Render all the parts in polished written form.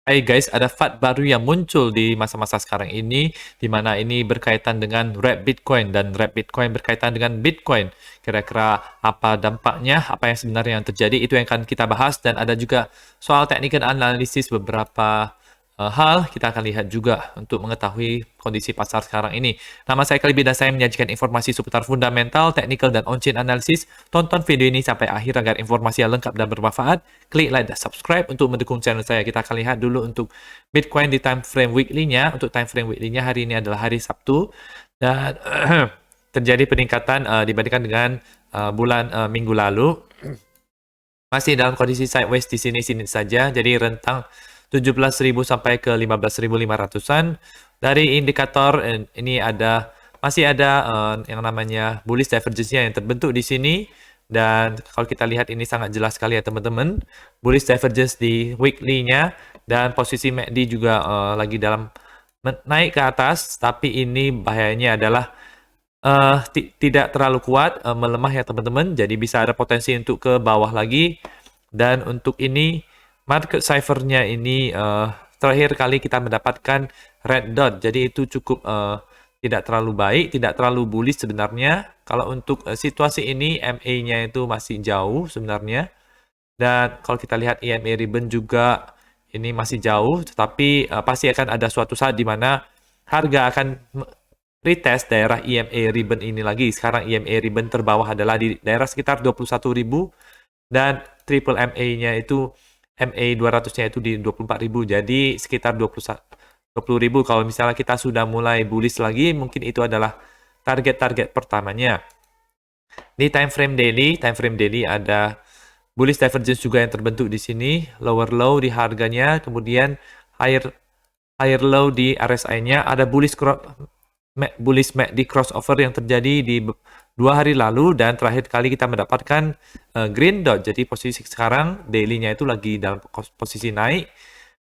Hai guys, ada FUD baru yang muncul di masa-masa sekarang ini, di mana ini berkaitan dengan Wrapped Bitcoin dan Wrapped Bitcoin berkaitan dengan Bitcoin. Kira-kira apa dampaknya, apa yang sebenarnya yang terjadi, itu yang akan kita bahas, dan ada juga soal technical analysis beberapa hal kita akan lihat juga untuk mengetahui kondisi pasar sekarang ini. Nama saya Kalibi dan saya menyajikan informasi seputar fundamental, technical, dan on-chain analysis. Tonton video ini sampai akhir agar informasi yang lengkap dan bermanfaat. Klik like dan subscribe untuk mendukung channel saya. Kita akan lihat dulu untuk Bitcoin di time frame weekly-nya. Untuk time frame weekly-nya hari ini adalah hari Sabtu. Dan terjadi peningkatan dibandingkan dengan minggu lalu. Masih dalam kondisi sideways di sini saja, jadi rentang 17.000 sampai ke 15.500-an. Dari indikator ini masih ada yang namanya bullish divergence-nya yang terbentuk di sini, dan kalau kita lihat ini sangat jelas sekali ya teman-teman, bullish divergence di weekly-nya, dan posisi MACD juga lagi dalam naik ke atas, tapi ini bahayanya adalah tidak terlalu kuat, melemah ya teman-teman, jadi bisa ada potensi untuk ke bawah lagi. Dan untuk ini market cipher-nya ini terakhir kali kita mendapatkan red dot, jadi itu cukup tidak terlalu baik, tidak terlalu bullish sebenarnya. Kalau untuk situasi ini MA-nya itu masih jauh sebenarnya, dan kalau kita lihat EMA ribbon juga ini masih jauh, tetapi pasti akan ada suatu saat di mana harga akan retest daerah EMA ribbon ini lagi. Sekarang EMA ribbon terbawah adalah di daerah sekitar 21.000, dan triple MA-nya itu MA 200-nya itu di 24.000, jadi sekitar 20.000. Kalau misalnya kita sudah mulai bullish lagi, mungkin itu adalah target-target pertamanya. Di time frame daily ada bullish divergence juga yang terbentuk di sini, lower low di harganya, kemudian higher low di RSI-nya, ada bullish MACD crossover yang terjadi di 2 hari lalu, dan terakhir kali kita mendapatkan green dot. Jadi posisi sekarang daily-nya itu lagi dalam posisi naik.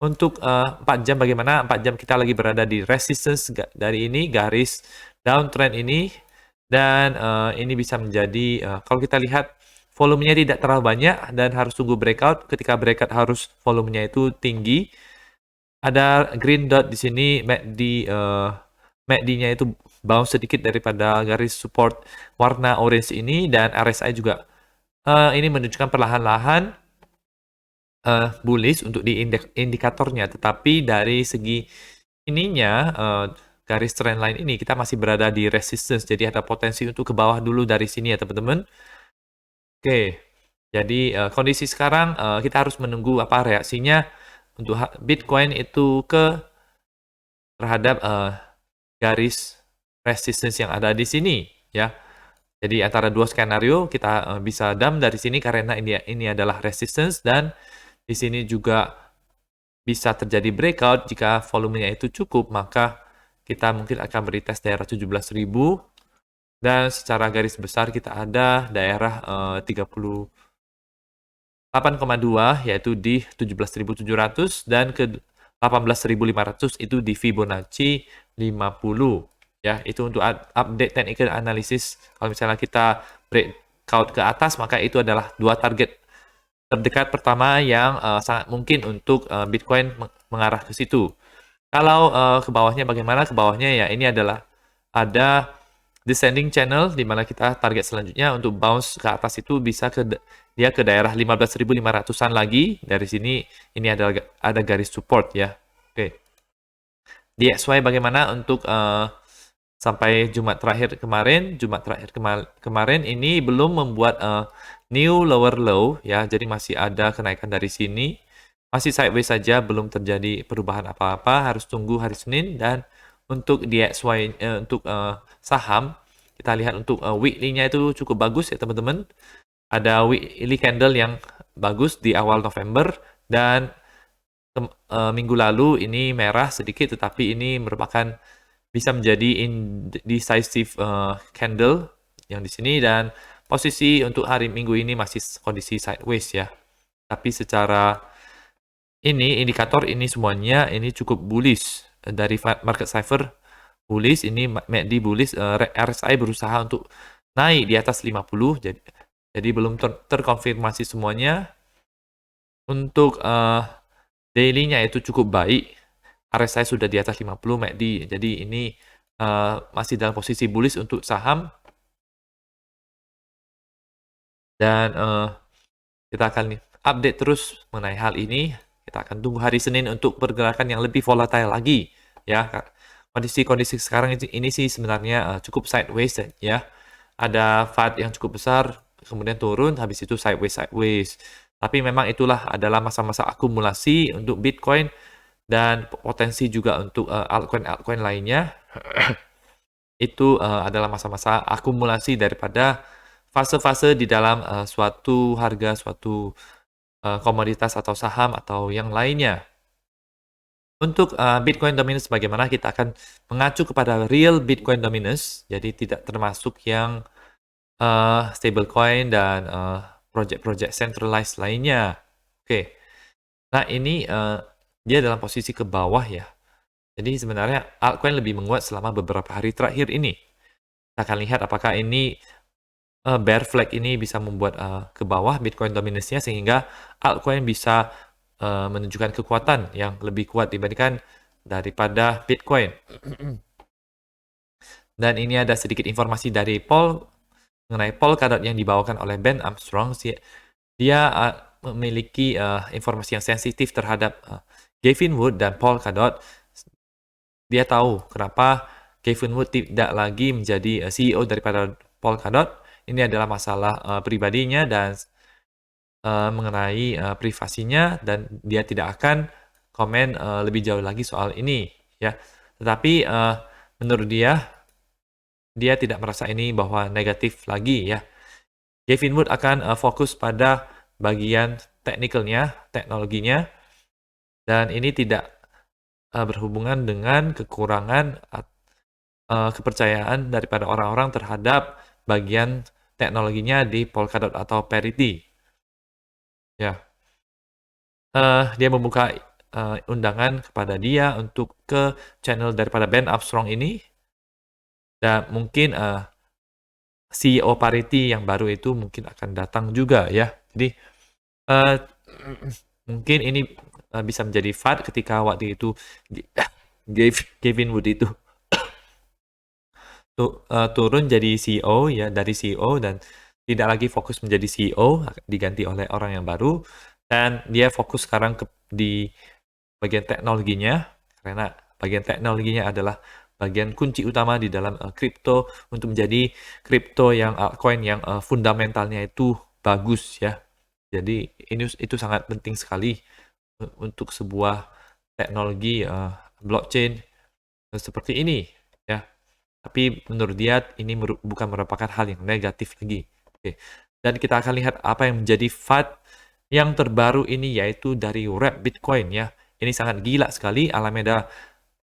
Untuk 4 jam bagaimana? 4 jam kita lagi berada di resistance dari ini, garis downtrend ini, dan ini bisa menjadi kalau kita lihat volumenya tidak terlalu banyak dan harus tunggu breakout. Ketika breakout harus volumenya itu tinggi. Ada green dot di sini, MACD-nya itu bounce sedikit daripada garis support warna orange ini, dan RSI juga ini menunjukkan perlahan-lahan bullish untuk di indikatornya, tetapi dari segi ininya garis trendline ini kita masih berada di resistance, jadi ada potensi untuk ke bawah dulu dari sini ya teman-teman. Oke, jadi kondisi sekarang kita harus menunggu apa reaksinya untuk Bitcoin itu terhadap garis resistance yang ada di sini ya. Jadi antara dua skenario kita bisa dump dari sini karena ini adalah resistance, dan di sini juga bisa terjadi breakout. Jika volumenya itu cukup, maka kita mungkin akan retest daerah 17.000, dan secara garis besar kita ada daerah 38,2 yaitu di 17.700, dan ke 18.500 itu di Fibonacci 50 ya. Itu untuk update technical analysis. Kalau misalnya kita breakout ke atas, maka itu adalah dua target terdekat pertama yang sangat mungkin untuk Bitcoin mengarah ke situ. Kalau ke bawahnya bagaimana? Ke bawahnya ya ini adalah ada descending channel, di mana kita target selanjutnya untuk bounce ke atas itu bisa dia ke daerah 15.500-an lagi. Dari sini ini ada garis support ya. Oke. DXY bagaimana untuk sampai Jumat terakhir kemarin ini belum membuat new lower low ya, jadi masih ada kenaikan dari sini, masih sideways saja, belum terjadi perubahan apa-apa, harus tunggu hari Senin. Dan untuk DXY untuk saham kita lihat untuk weekly-nya itu cukup bagus ya teman-teman. Ada weekly candle yang bagus di awal November, dan minggu lalu ini merah sedikit, tetapi ini merupakan bisa menjadi indecisive candle yang di sini, dan posisi untuk hari Minggu ini masih kondisi sideways ya. Tapi secara ini indikator ini semuanya ini cukup bullish. Dari market cipher bullish, ini MACD bullish, RSI berusaha untuk naik di atas 50, jadi belum terkonfirmasi semuanya. Untuk daily-nya itu cukup baik. RSI sudah di atas 50 MACD. Jadi ini masih dalam posisi bullish untuk saham dan kita akan update terus mengenai hal ini. Kita akan tunggu hari Senin untuk pergerakan yang lebih volatile lagi ya. Kondisi sekarang ini sih sebenarnya cukup sideways ya. Ada FUD yang cukup besar, kemudian turun, habis itu sideways. Tapi memang itulah adalah masa-masa akumulasi untuk Bitcoin dan potensi juga untuk altcoin lainnya. Itu adalah masa-masa akumulasi daripada fase-fase di dalam suatu harga, suatu komoditas atau saham atau yang lainnya. Untuk Bitcoin dominance bagaimana, kita akan mengacu kepada real Bitcoin dominance, jadi tidak termasuk yang stablecoin dan project-project centralized lainnya. Oke, nah ini dia dalam posisi ke bawah ya. Jadi sebenarnya altcoin lebih menguat selama beberapa hari terakhir ini. Kita akan lihat apakah ini bear flag ini bisa membuat ke bawah Bitcoin dominance-nya sehingga altcoin bisa menunjukkan kekuatan yang lebih kuat dibandingkan daripada Bitcoin. Dan ini ada sedikit informasi dari Paul mengenai Polkadot yang dibawakan oleh Ben Armstrong. Dia memiliki informasi yang sensitif terhadap Gavin Wood dan Polkadot. Dia tahu kenapa Gavin Wood tidak lagi menjadi CEO daripada Polkadot. Ini adalah masalah pribadinya dan mengenai privasinya, dan dia tidak akan komen lebih jauh lagi soal ini ya. Tetapi menurut dia tidak merasa ini bahwa negatif lagi ya. Gavin Wood akan fokus pada bagian teknologinya, dan ini tidak berhubungan dengan kekurangan kepercayaan daripada orang-orang terhadap bagian teknologinya di Polkadot atau Parity. Ya, dia membuka undangan kepada dia untuk ke channel daripada Ben Armstrong ini, dan mungkin CEO Parity yang baru itu mungkin akan datang juga ya. Jadi mungkin ini bisa menjadi FUD ketika waktu itu Gavin Wood itu turun jadi CEO ya, dari CEO dan tidak lagi fokus menjadi CEO, diganti oleh orang yang baru, dan dia fokus sekarang di bagian teknologinya, karena bagian teknologinya adalah bagian kunci utama di dalam kripto untuk menjadi kripto yang altcoin yang fundamentalnya itu bagus ya. Jadi itu sangat penting sekali untuk sebuah teknologi blockchain seperti ini ya. Tapi menurut dia ini bukan merupakan hal yang negatif lagi. Oke. Dan kita akan lihat apa yang menjadi FUD yang terbaru ini, yaitu dari Wrap Bitcoin ya. Ini sangat gila sekali. Alameda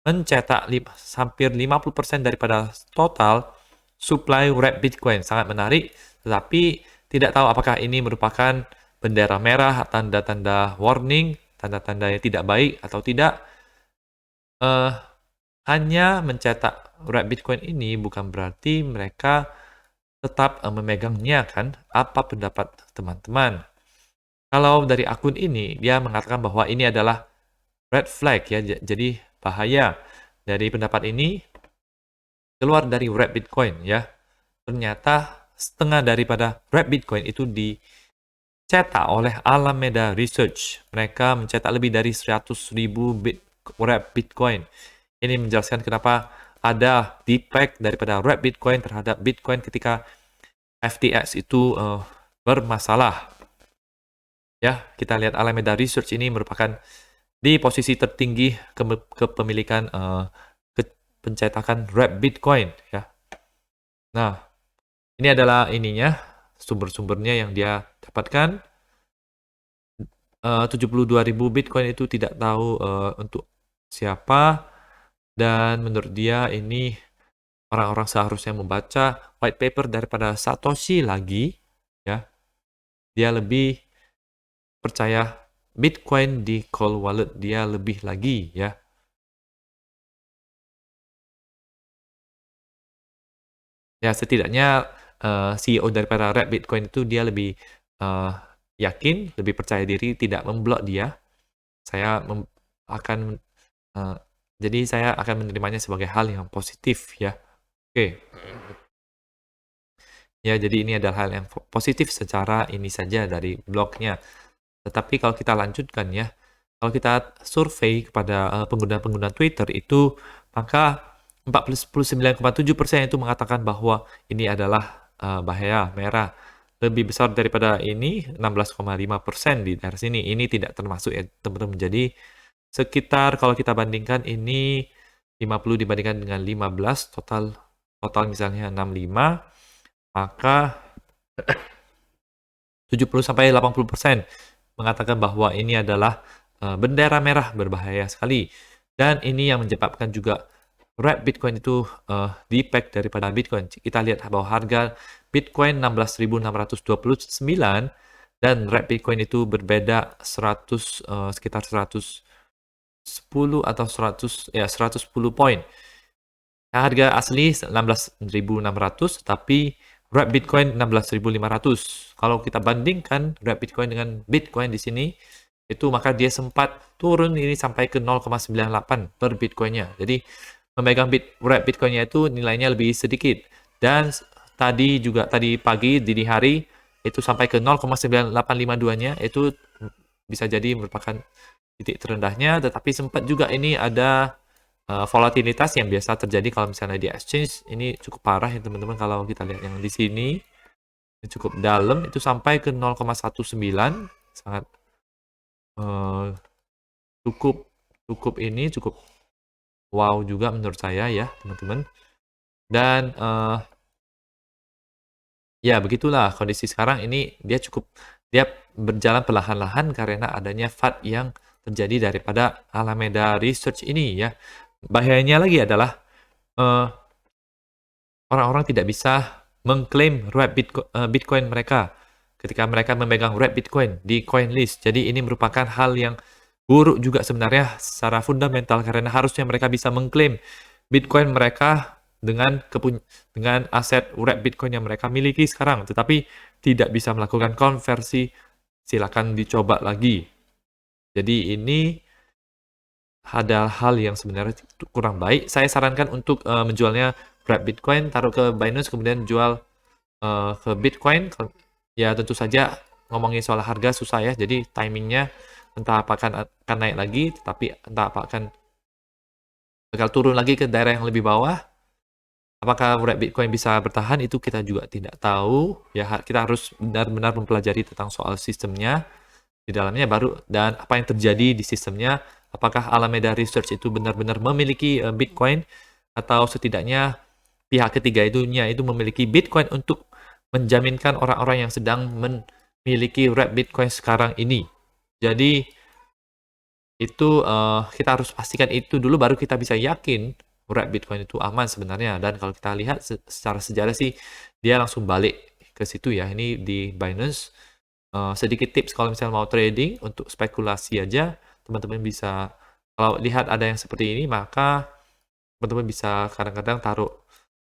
mencetak hampir 50% daripada total supply Wrap Bitcoin. Sangat menarik, tetapi tidak tahu apakah ini merupakan bendera merah, tanda-tanda warning, tanda-tanda yang tidak baik atau tidak. Hanya mencetak Wrap Bitcoin ini bukan berarti mereka tetap memegangnya kan. Apa pendapat teman-teman? Kalau dari akun ini, dia mengatakan bahwa ini adalah red flag ya, jadi bahaya. Dari pendapat ini, keluar dari Wrap Bitcoin ya. Ternyata setengah daripada Wrap Bitcoin itu dicetak oleh Alameda Research. Mereka mencetak lebih dari 100.000 Wrap Bitcoin. Ini menjelaskan kenapa ada defect daripada Wrap Bitcoin terhadap Bitcoin ketika FTX itu bermasalah. Ya, kita lihat Alameda Research ini merupakan di posisi tertinggi kepemilikan pencetakan Wrap Bitcoin ya. Nah, ini adalah ininya, sumber-sumbernya yang dia dapatkan. 72.000 Bitcoin itu tidak tahu untuk siapa, dan menurut dia ini orang-orang seharusnya membaca white paper daripada Satoshi lagi ya. Dia lebih percaya Bitcoin di cold wallet dia lebih lagi ya. Ya, setidaknya CEO daripada Wrap Bitcoin itu dia lebih yakin, lebih percaya diri tidak memblok dia. saya akan jadi saya akan menerimanya sebagai hal yang positif ya. Oke. Ya, jadi ini adalah hal yang positif secara ini saja dari blognya. Tetapi kalau kita lanjutkan ya, kalau kita survei kepada pengguna-pengguna Twitter itu, maka 49,7% itu mengatakan bahwa ini adalah bahaya merah. Lebih besar daripada ini 16,5% di daerah sini. Ini tidak termasuk ya teman-teman. Jadi sekitar kalau kita bandingkan ini 50 dibandingkan dengan 15, total misalnya 65, maka 70-80% mengatakan bahwa ini adalah bendera merah berbahaya sekali. Dan ini yang menyebabkan juga red Bitcoin itu di-peg daripada Bitcoin. Kita lihat bahwa harga Bitcoin 16.629 dan red Bitcoin itu berbeda sekitar 110 atau 110 poin. Harga asli 16.600 tapi red Bitcoin 16.500. Kalau kita bandingkan red Bitcoin dengan Bitcoin di sini, itu maka dia sempat turun ini sampai ke 0,98 per Bitcoinnya. Jadi memegang red Bitcoinnya itu nilainya lebih sedikit. Dan tadi pagi dini hari itu sampai ke 0,9852-nya, itu bisa jadi merupakan titik terendahnya. Tetapi sempat juga ini ada volatilitas yang biasa terjadi kalau misalnya di exchange. Ini cukup parah ya teman-teman. Kalau kita lihat yang di sini ini cukup dalam, itu sampai ke 0,19, sangat cukup wow juga menurut saya ya teman-teman. Dan ya begitulah kondisi sekarang ini. Dia berjalan perlahan-lahan karena adanya FUD yang terjadi daripada Alameda Research ini ya. Bahayanya lagi adalah orang-orang tidak bisa mengklaim red Bitcoin mereka ketika mereka memegang red Bitcoin di CoinList. Jadi ini merupakan hal yang buruk juga sebenarnya secara fundamental, karena harusnya mereka bisa mengklaim Bitcoin mereka dengan aset red Bitcoin yang mereka miliki sekarang, tetapi tidak bisa melakukan konversi. Silakan dicoba lagi. Jadi ini ada hal yang sebenarnya kurang baik. Saya sarankan untuk menjualnya red Bitcoin, taruh ke Binance, kemudian jual ke Bitcoin. Ya tentu saja ngomongin soal harga susah ya, jadi timingnya entah apa akan naik lagi, tetapi entah apa bakal turun lagi ke daerah yang lebih bawah. Apakah red Bitcoin bisa bertahan, itu kita juga tidak tahu ya. Kita harus benar-benar mempelajari tentang soal sistemnya di dalamnya baru, dan apa yang terjadi di sistemnya. Apakah Alameda Research itu benar-benar memiliki Bitcoin, atau setidaknya pihak ketiga itu memiliki Bitcoin untuk menjaminkan orang-orang yang sedang memiliki red Bitcoin sekarang ini. Jadi itu kita harus pastikan itu dulu, baru kita bisa yakin red Bitcoin itu aman sebenarnya. Dan kalau kita lihat secara sejarah sih, dia langsung balik ke situ ya. Ini di Binance. Sedikit tips kalau misalnya mau trading untuk spekulasi aja, teman-teman bisa, kalau lihat ada yang seperti ini, maka teman-teman bisa kadang-kadang taruh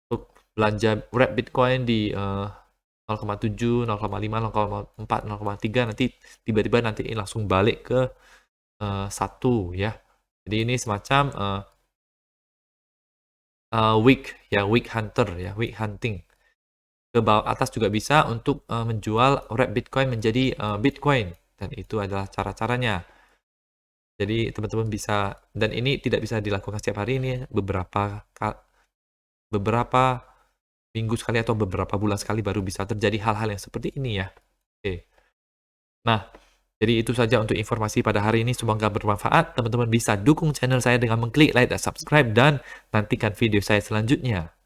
untuk belanja red Bitcoin di 0,7, 0,5, 0,4, 0,3, nanti tiba-tiba nanti ini langsung balik ke 1 ya. Jadi ini semacam weak hunter ya, weak hunting. Ke bawah atas juga bisa untuk menjual red Bitcoin menjadi Bitcoin, dan itu adalah cara-caranya. Jadi teman-teman bisa, dan ini tidak bisa dilakukan setiap hari, ini beberapa minggu sekali atau beberapa bulan sekali baru bisa terjadi hal-hal yang seperti ini ya. Oke. Nah, jadi itu saja untuk informasi pada hari ini, semoga bermanfaat. Teman-teman bisa dukung channel saya dengan mengklik like dan subscribe, dan nantikan video saya selanjutnya.